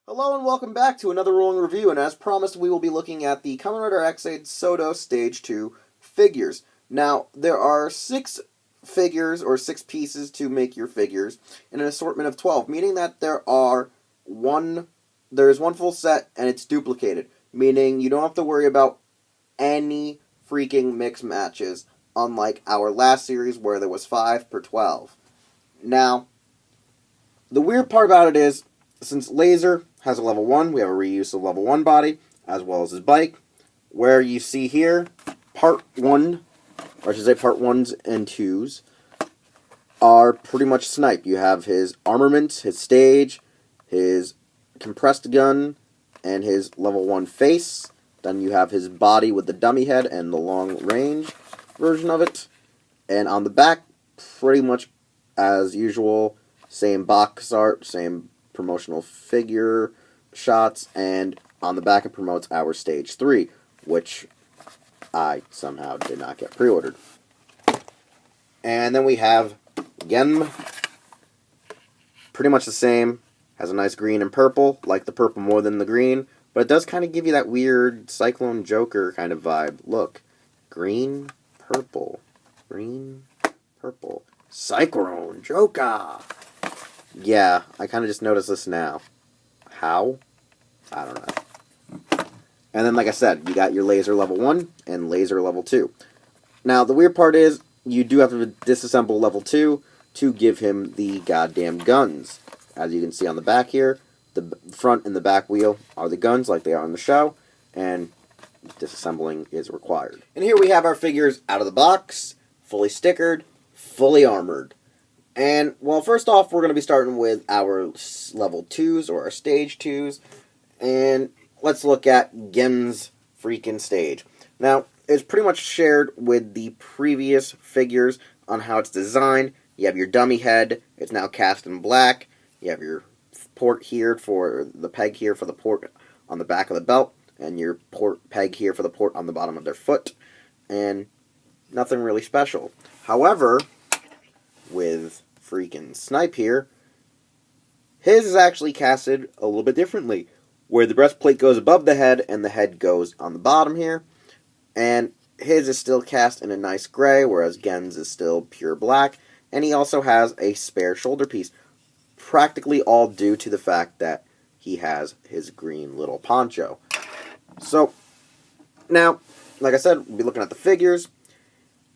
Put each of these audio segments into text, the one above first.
Hello and welcome back to another rolling review, and as promised we will be looking at the Kamen Rider Ex-Aid Stage 2 figures. Now, there are 6 figures, or 6 pieces to make your figures, in an assortment of 12, meaning that there's one full set and it's duplicated, meaning you don't have to worry about any freaking mix matches, unlike our last series where there was 5 per 12. Now, the weird part about it is, since Lazer has a level 1, we have a reuse of level 1 body, as well as his bike, where you see here, part 1, or I should say part 1s and 2s, are pretty much Snipe. You have his armament, his stage, his compressed gun, and his level 1 face. Then you have his body with the dummy head and the long range version of it. And on the back, pretty much as usual, same box art, same promotional figure shots, and on the back it promotes our Stage 3, which I somehow did not get pre-ordered. And then we have Genm, pretty much the same, has a nice green and purple, like the purple more than the green, but it does kind of give you that weird Cyclone Joker kind of vibe. Look, green, purple, Cyclone Joker! Yeah, I kind of just noticed this now. How? I don't know. And then, like I said, you got your Lazer level 1 and Lazer level 2. Now, the weird part is, you do have to disassemble level 2 to give him the goddamn guns. As you can see on the back here, the front and the back wheel are the guns like they are in the show, and disassembling is required. And here we have our figures out of the box, fully stickered, fully armored. And, well, first off, we're going to be starting with our level 2s, or our stage 2s, and let's look at Genm's freaking stage. Now, it's pretty much shared with the previous figures on how it's designed. You have your dummy head, it's now cast in black. You have your port here for the peg here for the port on the back of the belt, and your port peg here for the port on the bottom of their foot, and nothing really special. However, with freaking Snipe here, his is actually casted a little bit differently, where the breastplate goes above the head and the head goes on the bottom here, and his is still cast in a nice gray, whereas Gen's is still pure black, and he also has a spare shoulder piece, practically all due to the fact that he has his green little poncho. So, now, like I said, we'll be looking at the figures.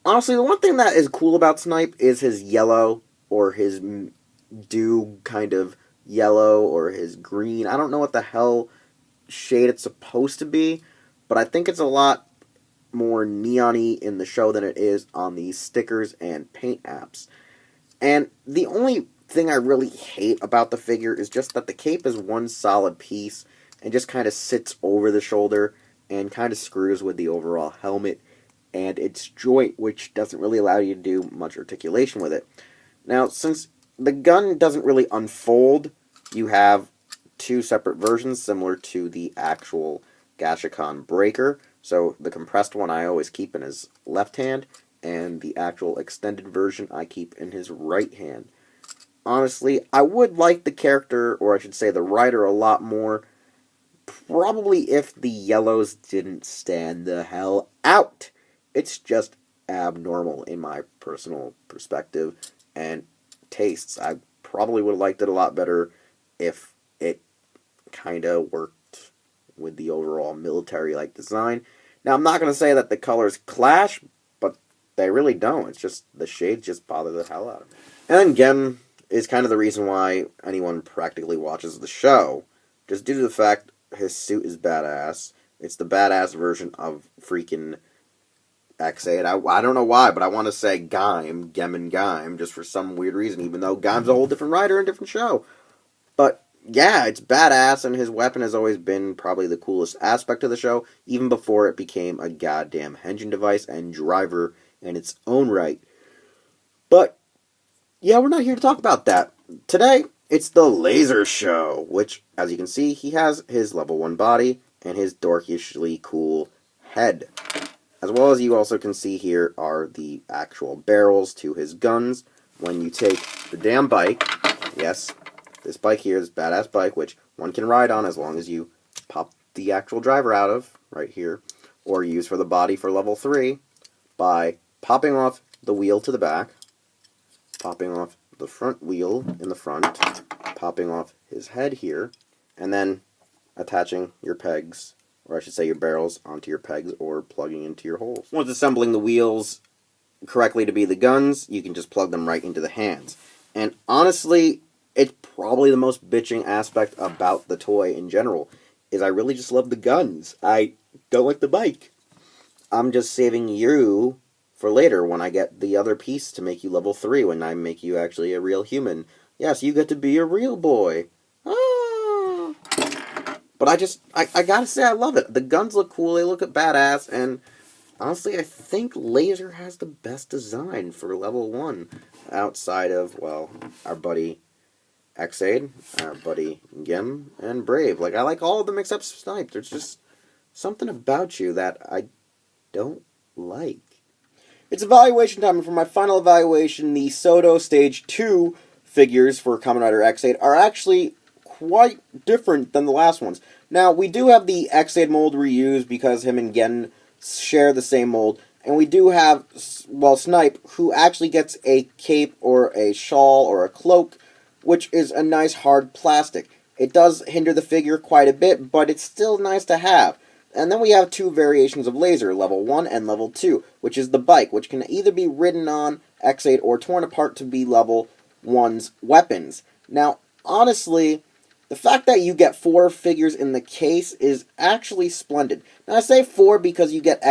Honestly, the one thing that is cool about Snipe is his yellow, or his dew kind of yellow, or his green. I don't know what the hell shade it's supposed to be, but I think it's a lot more neon-y in the show than it is on the stickers and paint apps. And the only thing I really hate about the figure is just that the cape is one solid piece and just kind of sits over the shoulder and kind of screws with the overall helmet and its joint, which doesn't really allow you to do much articulation with it. Now, since the gun doesn't really unfold, you have 2 separate versions similar to the actual Gashikon breaker. So the compressed one I always keep in his left hand, and the actual extended version I keep in his right hand. Honestly, I would like the character, or I should say the rider, a lot more, probably if the yellows didn't stand the hell out. It's just abnormal in my personal perspective and tastes. I probably would have liked it a lot better if it kind of worked with the overall military-like design. Now, I'm not going to say that the colors clash, but they really don't. It's just the shades just bother the hell out of me. And then Genm is kind of the reason why anyone practically watches the show, just due to the fact his suit is badass. It's the badass version of freaking Ex-Aid. I don't know why, but I want to say Gem and Gym, just for some weird reason, even though Gym's a whole different writer and different show. But, yeah, it's badass, and his weapon has always been probably the coolest aspect of the show, even before it became a goddamn engine device and driver in its own right. But, yeah, we're not here to talk about that. Today, it's the Lazer Show, which, as you can see, he has his level 1 body and his dorkishly cool head. As well as you also can see here are the actual barrels to his guns. When you take the damn bike, yes, this bike here, this badass bike, which one can ride on as long as you pop the actual driver out of, right here, or use for the body for level 3 by popping off the wheel to the back, popping off the front wheel in the front, popping off his head here, and then attaching your pegs, or I should say your barrels, onto your pegs or plugging into your holes. Once assembling the wheels correctly to be the guns, you can just plug them right into the hands. And honestly, it's probably the most bitching aspect about the toy in general, is I really just love the guns. I don't like the bike. I'm just saving you for later when I get the other piece to make you level 3, when I make you actually a real human. Yes, you get to be a real boy. Ah. But I gotta say I love it. The guns look cool, they look badass, and honestly, I think Lazer has the best design for level 1, outside of, well, our buddy Ex-Aid, our buddy Genm, and Brave. Like, I like all of them except Snipe. There's just something about you that I don't like. It's evaluation time, and for my final evaluation, the Soto Stage 2 figures for Kamen Rider Ex-Aid are actually quite different than the last ones. Now, we do have the Ex-Aid mold reused because him and Gen share the same mold, and we do have, well, Snipe, who actually gets a cape or a shawl or a cloak, which is a nice hard plastic. It does hinder the figure quite a bit, but it's still nice to have. And then we have 2 variations of Lazer, level 1 and level 2, which is the bike, which can either be ridden on Ex-Aid or torn apart to be level 1's weapons. Now, honestly, the fact that you get 4 figures in the case is actually splendid. Now, I say 4 because you get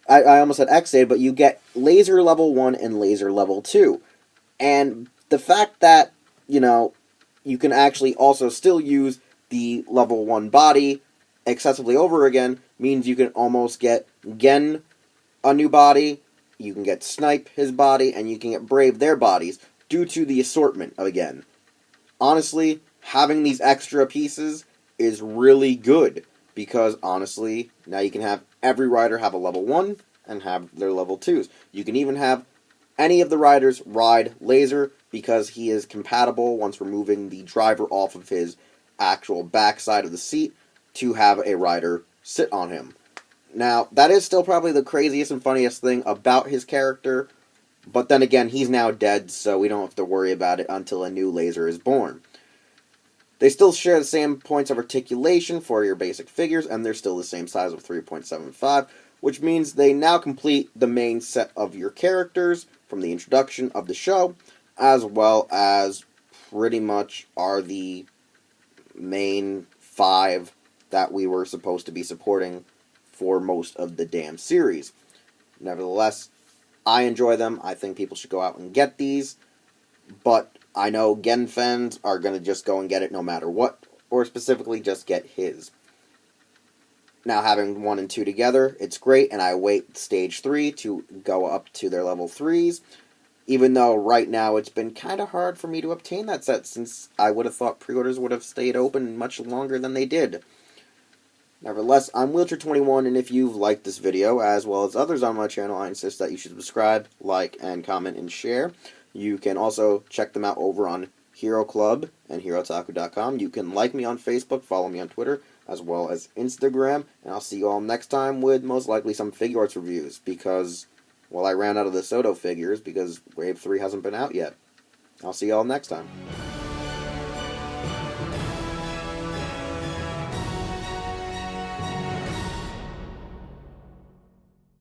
I almost said Ex-Aid, but you get Lazer level 1 and Lazer level 2. And the fact that, you know, you can actually also still use the level 1 body excessively over again means you can almost get Gen a new body, you can get Snipe his body, and you can get Brave their bodies due to the assortment again. Honestly, having these extra pieces is really good because honestly, now you can have every rider have a level 1 and have their level 2s. You can even have any of the riders ride Lazer because he is compatible once removing the driver off of his actual backside of the seat to have a rider sit on him. Now, that is still probably the craziest and funniest thing about his character, but then again, he's now dead, so we don't have to worry about it until a new Lazer is born. They still share the same points of articulation for your basic figures, and they're still the same size of 3.75, which means they now complete the main set of your characters from the introduction of the show, as well as pretty much are the main 5 that we were supposed to be supporting for most of the damn series. Nevertheless, I enjoy them. I think people should go out and get these, but I know Gen fans are going to just go and get it no matter what, or specifically just get his. Now, having 1 and 2 together, it's great, and I wait Stage 3 to go up to their level 3s, even though right now it's been kind of hard for me to obtain that set, since I would have thought pre-orders would have stayed open much longer than they did. Nevertheless, I'm Wheelchair21, and if you've liked this video, as well as others on my channel, I insist that you should subscribe, like, and comment, and share. You can also check them out over on Hero Club and HeroTaku.com. You can like me on Facebook, follow me on Twitter, as well as Instagram, and I'll see you all next time with most likely some figure arts reviews, because, well, I ran out of the Soto figures because Wave 3 hasn't been out yet. I'll see you all next time.